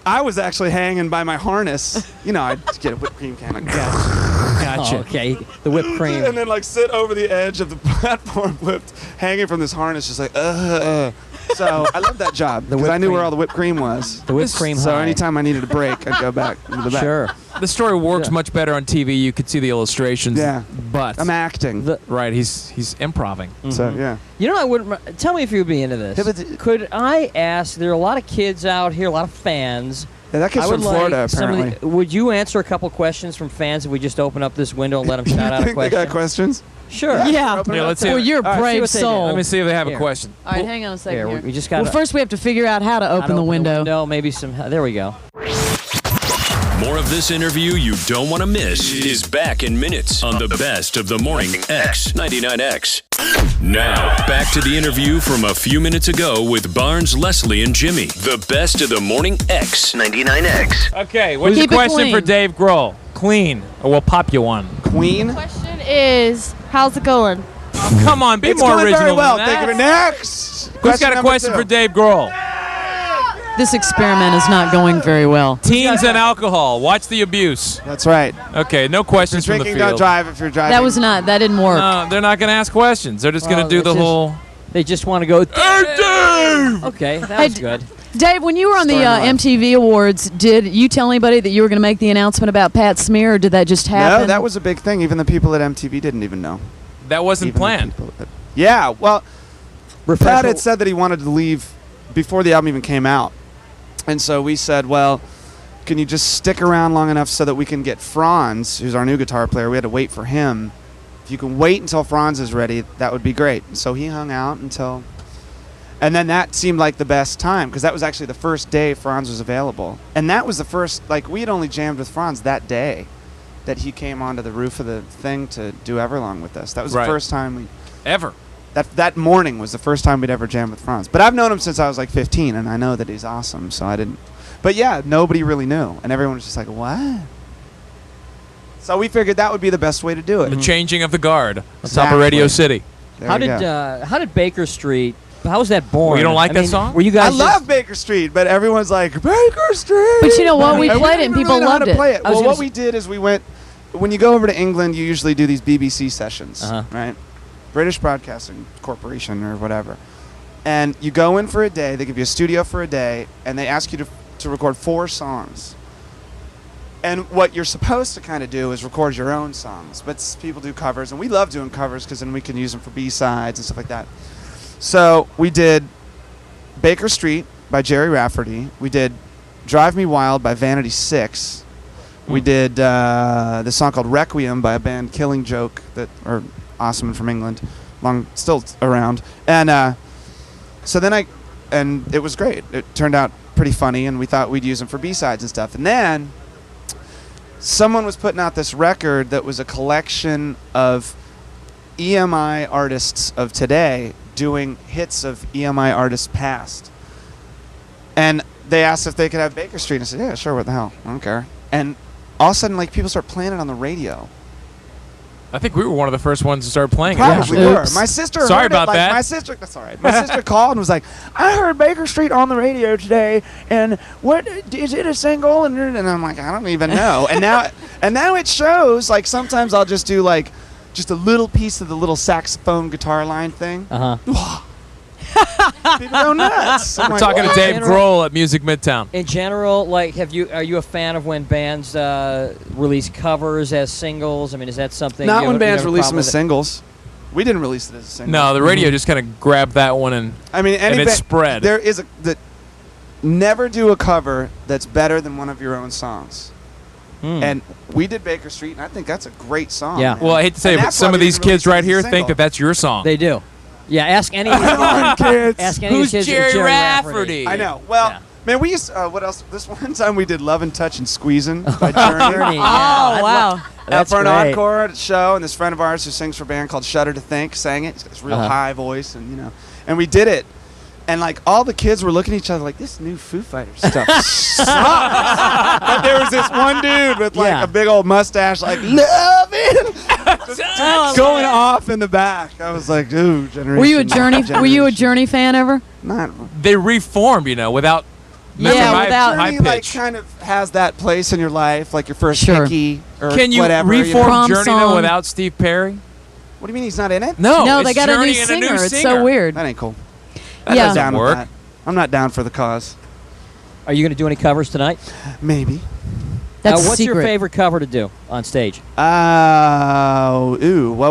I was actually hanging by my harness. You know, I'd get a whipped cream can. Like, Gotcha. Oh, okay. The whipped cream. And then like sit over the edge of the platform lift, hanging from this harness, just like, So I love that job because I knew where all the whipped cream was. The whipped cream So high. anytime I needed a break, I'd go back into the back. Sure. The story works much better on TV. You could see the illustrations. Yeah. But I'm acting. right, he's improving. So yeah. You know, I wouldn't. Tell me if you'd be into this. Could I ask? There are a lot of kids out here, a lot of fans. Yeah, that kid's I would from Florida, like some of apparently. would you answer a couple questions from fans if we just open up this window and let them shout out a Think they question? got questions? Sure. Yeah. Yeah, let's see. Well, you're a All right, see brave what they do. soul. Let me see if they have Here. a question. All right, hang on a second Here, here. we just got. Well, first we have to figure out how to open the window. Maybe some. There we go. More of this interview you don't want to miss is back in minutes on the best of the morning X 99X. Now, back to the interview from a few minutes ago with Barnes, Leslie, and Jimmy. The best of the morning X 99X. Okay, what's your Keep it question clean. for Dave Grohl? Clean, or we'll pop you one. Queen? Question is, how's it going? Oh, come on, be It's more going original very well. than Thank you that. for next. Who's got a question for Dave Grohl? This experiment is not going very well. Teens and alcohol. Watch the abuse. That's right. Okay, no questions from the Drinking, field. don't drive if you're driving. That didn't work. No, they're not going to ask questions. They're just going to do the whole. They just want to go. Hey, Dave! Okay, that Hey, was good. Dave, when you were on the Story of my life. MTV Awards, did you tell anybody that you were going to make the announcement about Pat Smear, or did that just happen? No, that was a big thing. Even the people at MTV didn't even know. That wasn't Even the planned. people that- Yeah, well, Pat had said that he wanted to leave before the album even came out. And so we said, well, can you just stick around long enough so that we can get Franz, who's our new guitar player? We had to wait for him. If you can wait until Franz is ready, that would be great. So he hung out until... And then that seemed like the best time, because that was actually the first day Franz was available. And that was the first... Like, we had only jammed with Franz that day that he came onto the roof of the thing to do Everlong with us. That was Right. the first time we... Ever. That morning was the first time we'd ever jammed with Franz. But I've known him since I was like 15, and I know that he's awesome, so I didn't... But yeah, nobody really knew, and everyone was just like, what? So we figured that would be the best way to do it. The changing of the guard on top of Exactly. Radio City. There How we did go. how did Baker Street? How was that born? Well, you don't like I that mean, song? Were you I guys? love Baker Street, but everyone's like, Baker Street! But you know what? We And played it didn't and people really know how loved to it. play it. I was Well, gonna what we did is we went... When you go over to England, you usually do these BBC sessions, Uh-huh. right? British Broadcasting Corporation or whatever. And you go in for a day, they give you a studio for a day, and they ask you to record 4 songs. And what you're supposed to kind of do is record your own songs. But people do covers, and we love doing covers because then we can use them for B-sides and stuff like that. So we did Baker Street by Jerry Rafferty. We did Drive Me Wild by Vanity 6. We did this song called Requiem by a band Killing Joke that are awesome and from England, still around. And so then and it was great. It turned out pretty funny, and we thought we'd use them for B-sides and stuff. And then someone was putting out this record that was a collection of EMI artists of today doing hits of EMI artists past. And they asked if they could have Baker Street. And I said, yeah, sure, what the hell? I don't care. And all of a sudden, like, people start playing it on the radio. I think we were one of the first ones to start playing Probably it. were. My sister Sorry heard about it, like, that. My sister, that's all right. My sister called and was like, I heard Baker Street on the radio today, and what, is it a single? And I'm like, I don't even know. and now it shows, like, sometimes I'll just do, like, just a little piece of the little saxophone guitar line thing. Uh-huh. People go nuts. I'm We're like, talking to "What?" Dave Grohl at Music Midtown. In general, like, are you a fan of when bands release covers as singles? I mean, is that something? Not when bands have a release problem them as with it? singles. We didn't release it as a single. No, the radio just kind of grabbed that one and I mean, and it spread. There is never do a cover that's better than one of your own songs. And we did Baker Street, and I think that's a great song. Yeah. man. Well, I hate to say it, And but that's some why of we these didn't release kids it right as a here single. think that's your song. They do. Yeah, ask any of Come on, kids. Ask any Who's of the kids. Jerry Jerry Rafferty? I know. Well, man, we used what else? This one time we did Love and Touch and Squeezin' by Journey. Journey, Oh, yeah. wow. That's for an great. encore at a show, and this friend of ours who sings for a band called Shudder to Think sang it. He's got this real high voice, and and we did it. And like all the kids were looking at each other like, this new Foo Fighters stuff sucks. But there was this one dude with like a big old mustache, like loving, just going off in the back. I was like, dude, generation. Were you a Journey? Were you a Journey fan ever? Not. They reformed, without. Yeah, without high Journey, like pitch. kind of has that place in your life, like your first Sure. hickey or Can you whatever. reform Prom Journey though song. without Steve Perry? What do you mean he's not in it? No, it's they got a new Journey and singer. It's singer. so weird. That ain't cool. That Yeah. doesn't Down with work. that. I'm not down for the cause. Are you going to do any covers tonight? Maybe. That's what's your secret. favorite cover to do on stage? Well,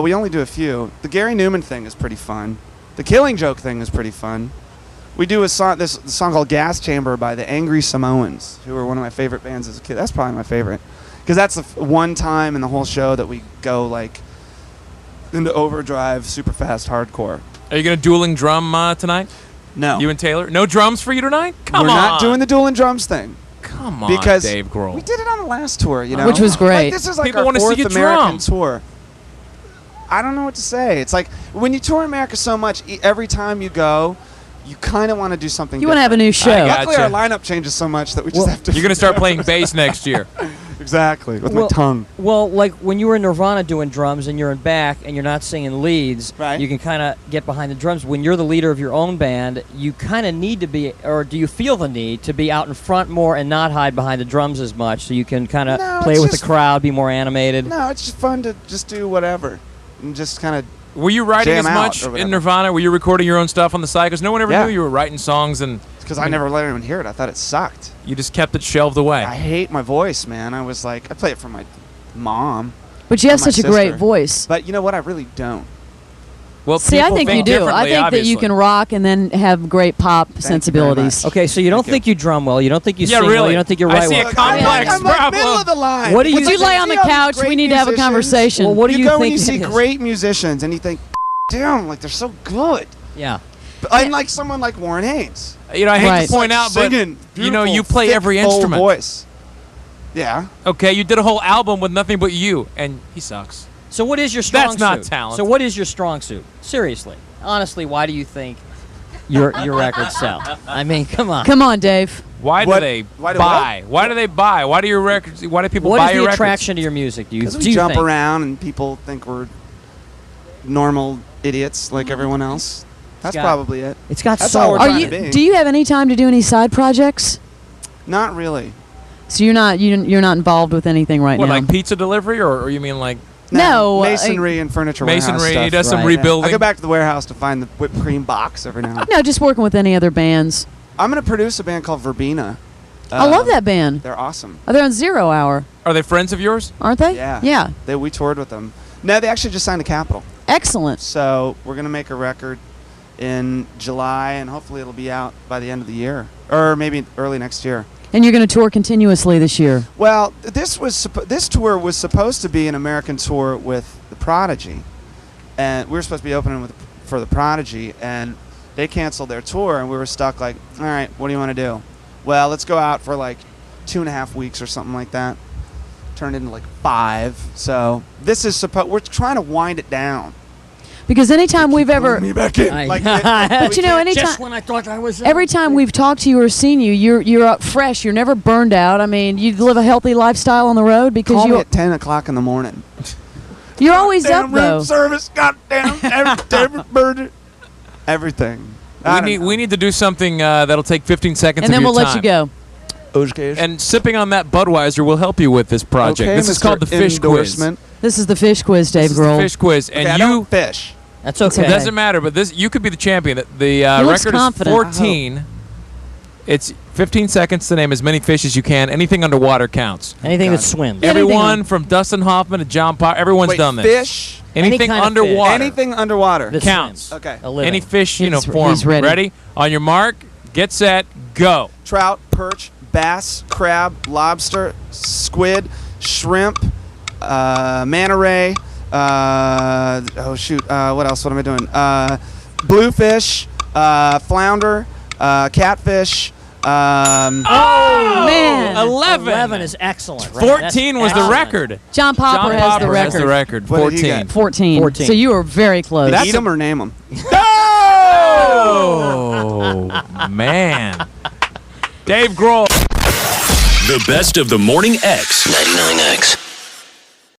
we only do a few. The Gary Newman thing is pretty fun. The Killing Joke thing is pretty fun. We do a song called Gas Chamber by the Angry Samoans, who were one of my favorite bands as a kid. That's probably my favorite. Because that's the one time in the whole show that we go, like, into overdrive, super fast hardcore. Are you going to dueling drum tonight? No. You and Taylor? No drums for you tonight? Come We're on. not doing the dueling drums thing. Come on, Because Dave Grohl. we did it on the last tour, you know? Which was great. Like, this is like People our wanna see fourth you American drum. tour. I don't know what to say. It's like when you tour America so much, every time you go, you kind of want to do something You want to have a new show. Luckily, Gotcha. our lineup changes so much that we just have to. You're going to start playing bass next year. Exactly, with my tongue. Well, like when you were in Nirvana doing drums and you're in back and you're not singing leads, Right. you can kind of get behind the drums. When you're the leader of your own band, you kind of need to be, or do you feel the need to be out in front more and not hide behind the drums as much so you can kind of No, play it's with the just- crowd, be more animated? No, it's just fun to just do whatever and just kind of. Were you writing Jam as out much or in whatever. Nirvana? Were you recording your own stuff on the side? Because no one ever Yeah. knew you were writing songs, and Because I never let anyone hear it. I thought it sucked. you just kept it shelved away. I hate my voice, man. I was like, I play it for my mom. But you have or my such a great sister. voice. But you know what? I really don't. Well, See, I people think you do. I differently, think that you obviously. can rock and then have great pop sensibilities. Okay, so you don't think you drum well, you don't think you Yeah, sing well, really. you don't think you I write see well. a complex I'm like problem. middle of the line. What do you- Would you lay on the see all these couch? great We need to have a musicians? conversation. Well, what do you go think when you it see is? great musicians and you think, damn, like they're so good. Yeah. But I'm like someone like Warren Haynes. I hate Right. to point out, but Singing, you know, you beautiful, play thick, every full instrument. voice. Yeah. Okay, you did a whole album with nothing but you, and he sucks. So what is your strong That's not suit? talent. So what is your strong suit? Seriously. Honestly, why do you think your records sell? I mean, come on. Come on, Dave. Why What- do they why do buy? Why do they buy? Why do your records? Why do people What buy is your the records? attraction to your music? Do you, Because do we you jump think? around and people think we're normal idiots like everyone else. That's got- probably it. It's got That's soul. all we're Are trying you? to be. Do you have any time to do any side projects? Not really. So you're not involved with anything right What, now. like pizza delivery, or you mean like No, masonry and furniture warehouse masonry? stuff. He does some right. rebuilding. I go back to the warehouse to find the whipped cream box every now and then. no, just working with any other bands. I'm going to produce a band called Verbena. I love that band. They're awesome. Oh, they're on 0 Hour, Are they friends of yours? aren't they? Yeah. Yeah. We toured with them. No, they actually just signed to Capitol. Excellent. So we're going to make a record in July, and hopefully it'll be out by the end of the year. Or maybe early next year. And you're going to tour continuously this year. Well, this tour was supposed to be an American tour with the Prodigy, and we were supposed to be opening for the Prodigy, and they canceled their tour, and we were stuck like, all right, what do you want to do? Well, let's go out for like 2.5 weeks or something like that. Turned into like 5. So this is we're trying to wind it down. Because anytime we've ever, me back in. but you know, anytime, just when I thought I was, every time we've talked to you or seen you, you're up fresh. You're never burned out. I mean, you live a healthy lifestyle on the road because Call me at 10 o'clock in the morning. You're always up though. Room service, goddamn, every burger, everything. We need to do something that'll take 15 seconds and of then your we'll time. let you go. And sipping on that Budweiser will help you with this project. Okay, this is Mr. called the Fish Endorsement. This is the fish quiz, Dave This is the Grohl. Fish Quiz, and Okay, I don't fish. That's okay. It doesn't matter, but you could be the champion. The looks record is confident. 14. It's 15 seconds to name as many fish as you can. Anything underwater counts. Anything that swims. Everyone from Dustin Hoffman to John Popper, everyone's done this. Fish? Anything Any kind of underwater. Anything underwater. That counts. swims. Okay. A living. Any fish, He's form. ready. On your mark, get set, go. Trout, perch, bass, crab, lobster, squid, shrimp, manta ray. What else? What am I doing? Bluefish, flounder, catfish. Oh man. 11. 11 is excellent. 14 was the record. John Popper has the record. 14. 14. So you were very close. Eat them or name them? Oh, man. Dave Grohl. The best of the Morning X. 99X.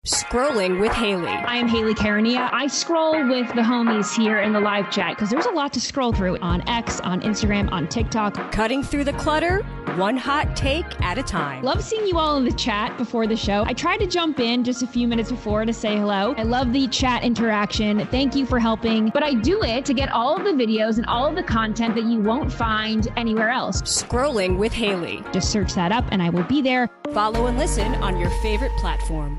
Scrolling with Haley. I am Haley Carania. I scroll with the homies here in the live chat because there's a lot to scroll through on X, on Instagram, on TikTok. Cutting through the clutter, one hot take at a time. Love seeing you all in the chat before the show. I tried to jump in just a few minutes before to say hello. I love the chat interaction. Thank you for helping. But I do it to get all of the videos and all of the content that you won't find anywhere else. Scrolling with Haley. Just search that up and I will be there. Follow and listen on your favorite platform.